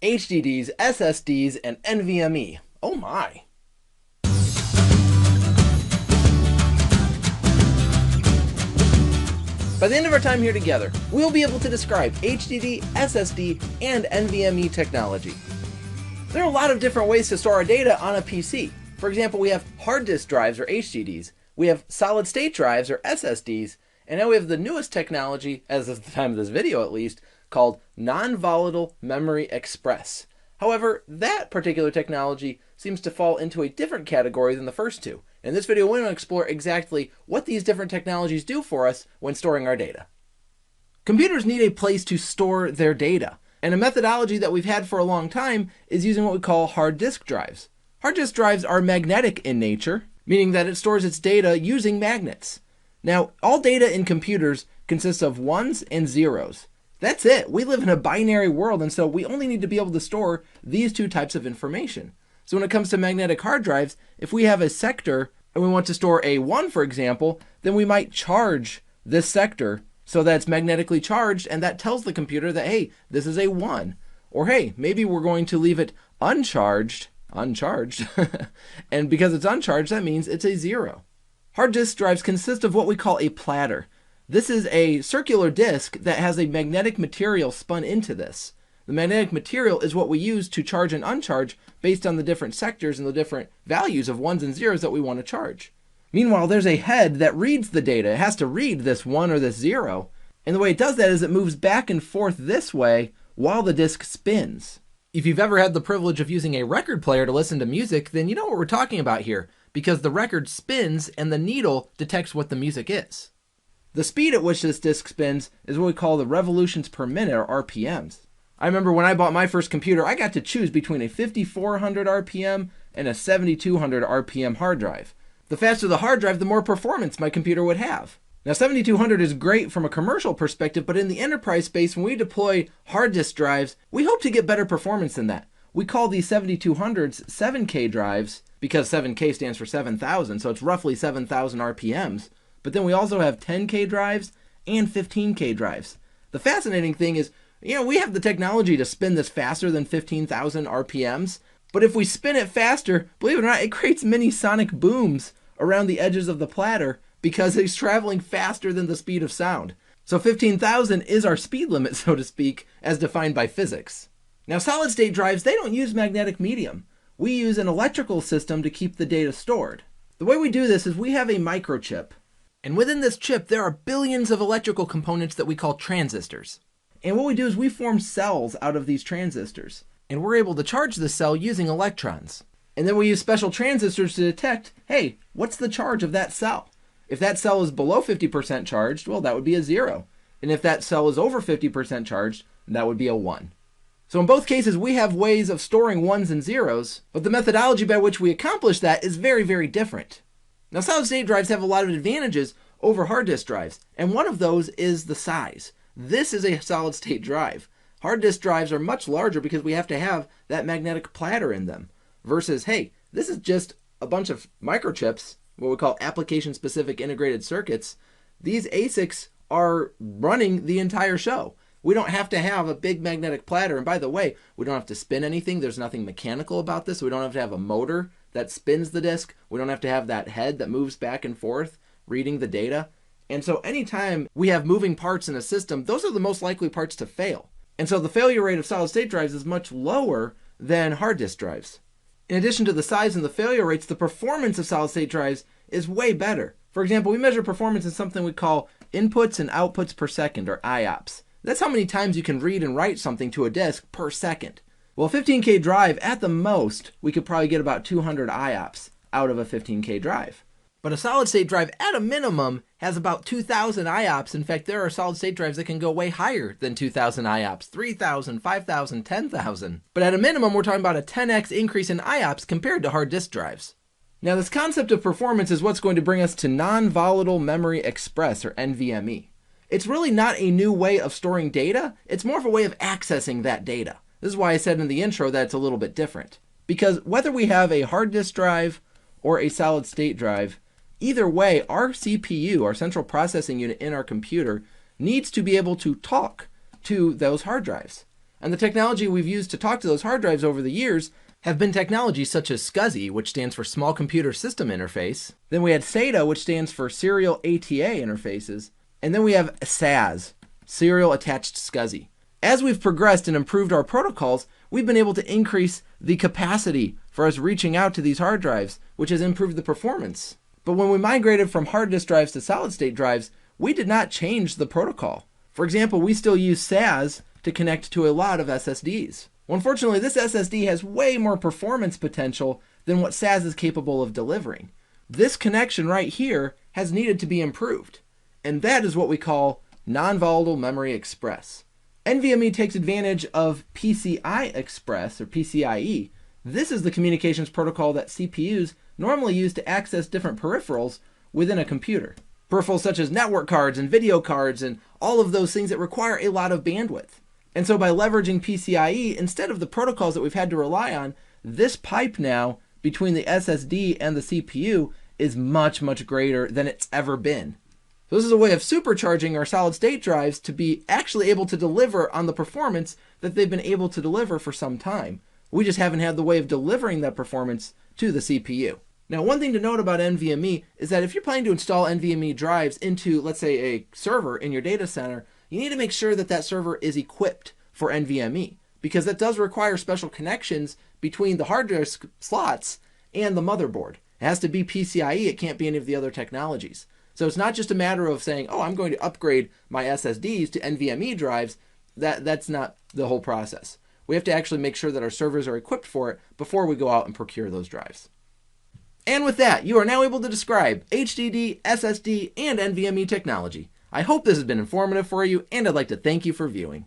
HDDs, SSDs, and NVMe. Oh my. By the end of our time here together, we'll be able to describe HDD, SSD, and NVMe technology. There are a lot of different ways to store our data on a PC. For example, we have hard disk drives or HDDs, we have solid state drives or SSDs, and now we have the newest technology, as of the time of this video at least, called non-volatile memory express. However, that particular technology seems to fall into a different category than the first two. In this video, we want to explore exactly what these different technologies do for us when storing our data. Computers need a place to store their data, and a methodology that we've had for a long time is using what we call hard disk drives. Hard disk drives are magnetic in nature, meaning that it stores its data using magnets. Now, all data in computers consists of ones and zeros. That's it. We live in a binary world, and so we only need to be able to store these two types of information. So when it comes to magnetic hard drives, if we have a sector and we want to store a 1, for example, then we might charge this sector so that it's magnetically charged, and that tells the computer that, hey, this is a 1. Or hey, maybe we're going to leave it uncharged, and because it's uncharged, that means it's a 0. Hard disk drives consist of what we call a platter. This is a circular disk that has a magnetic material spun into this. The magnetic material is what we use to charge and uncharge based on the different sectors and the different values of 1s and 0s that we want to charge. Meanwhile, there's a head that reads the data. It has to read this 1 or this 0. And the way it does that is it moves back and forth this way while the disk spins. If you've ever had the privilege of using a record player to listen to music, then you know what we're talking about here, because the record spins and the needle detects what the music is. The speed at which this disk spins is what we call the revolutions per minute, or RPMs. I remember when I bought my first computer, I got to choose between a 5400 RPM and a 7200 RPM hard drive. The faster the hard drive, the more performance my computer would have. Now 7200 is great from a commercial perspective, but in the enterprise space, when we deploy hard disk drives, we hope to get better performance than that. We call these 7200s 7K drives because 7K stands for 7000, so it's roughly 7000 RPMs. But then we also have 10K drives and 15K drives. The fascinating thing is, we have the technology to spin this faster than 15,000 RPMs, but if we spin it faster, believe it or not, it creates mini sonic booms around the edges of the platter because it's traveling faster than the speed of sound. So 15,000 is our speed limit, so to speak, as defined by physics. Now, solid-state drives, they don't use magnetic medium. We use an electrical system to keep the data stored. The way we do this is we have a microchip, and within this chip, there are billions of electrical components that we call transistors. And what we do is we form cells out of these transistors, and we're able to charge the cell using electrons. And then we use special transistors to detect, hey, what's the charge of that cell? If that cell is below 50% charged, well, that would be a 0. And if that cell is over 50% charged, that would be a 1. So in both cases, we have ways of storing 1s and 0s, but the methodology by which we accomplish that is very, very different. Now, solid-state drives have a lot of advantages over hard disk drives, and one of those is the size. This is a solid-state drive. Hard disk drives are much larger because we have to have that magnetic platter in them, versus, hey, this is just a bunch of microchips, what we call application-specific integrated circuits. These ASICs are running the entire show. We don't have to have a big magnetic platter, and by the way, we don't have to spin anything. There's nothing mechanical about this. We don't have to have a motor that spins the disk. We don't have to have that head that moves back and forth reading the data. And so anytime we have moving parts in a system, those are the most likely parts to fail. And so the failure rate of solid-state drives is much lower than hard disk drives. In addition to the size and the failure rates, the performance of solid-state drives is way better. For example, we measure performance in something we call inputs and outputs per second, or IOPS. That's how many times you can read and write something to a disk per second. Well, a 15K drive, at the most, we could probably get about 200 IOPS out of a 15K drive. But a solid-state drive, at a minimum, has about 2,000 IOPS. In fact, there are solid-state drives that can go way higher than 2,000 IOPS, 3,000, 5,000, 10,000. But at a minimum, we're talking about a 10x increase in IOPS compared to hard disk drives. Now, this concept of performance is what's going to bring us to non-volatile memory express, or NVMe. It's really not a new way of storing data. It's more of a way of accessing that data. This is why I said in the intro that it's a little bit different. Because whether we have a hard disk drive or a solid-state drive, either way, our CPU, our central processing unit in our computer, needs to be able to talk to those hard drives. And the technology we've used to talk to those hard drives over the years have been technologies such as SCSI, which stands for Small Computer System Interface. Then we had SATA, which stands for Serial ATA Interfaces. And then we have SAS, Serial Attached SCSI. As we've progressed and improved our protocols, we've been able to increase the capacity for us reaching out to these hard drives, which has improved the performance. But when we migrated from hard disk drives to solid state drives, we did not change the protocol. For example, we still use SAS to connect to a lot of SSDs. Well, unfortunately, this SSD has way more performance potential than what SAS is capable of delivering. This connection right here has needed to be improved, and that is what we call non-volatile memory express. NVMe takes advantage of PCI Express, or PCIe. This is the communications protocol that CPUs normally use to access different peripherals within a computer. Peripherals such as network cards and video cards and all of those things that require a lot of bandwidth. And so by leveraging PCIe, instead of the protocols that we've had to rely on, this pipe now between the SSD and the CPU is much, much greater than it's ever been. So this is a way of supercharging our solid state drives to be actually able to deliver on the performance that they've been able to deliver for some time. We just haven't had the way of delivering that performance to the CPU. Now, one thing to note about NVMe is that if you're planning to install NVMe drives into, let's say, a server in your data center, you need to make sure that that server is equipped for NVMe, because that does require special connections between the hard disk slots and the motherboard. It has to be PCIe, it can't be any of the other technologies. So it's not just a matter of saying, oh, I'm going to upgrade my SSDs to NVMe drives. That's not the whole process. We have to actually make sure that our servers are equipped for it before we go out and procure those drives. And with that, you are now able to describe HDD, SSD, and NVMe technology. I hope this has been informative for you, and I'd like to thank you for viewing.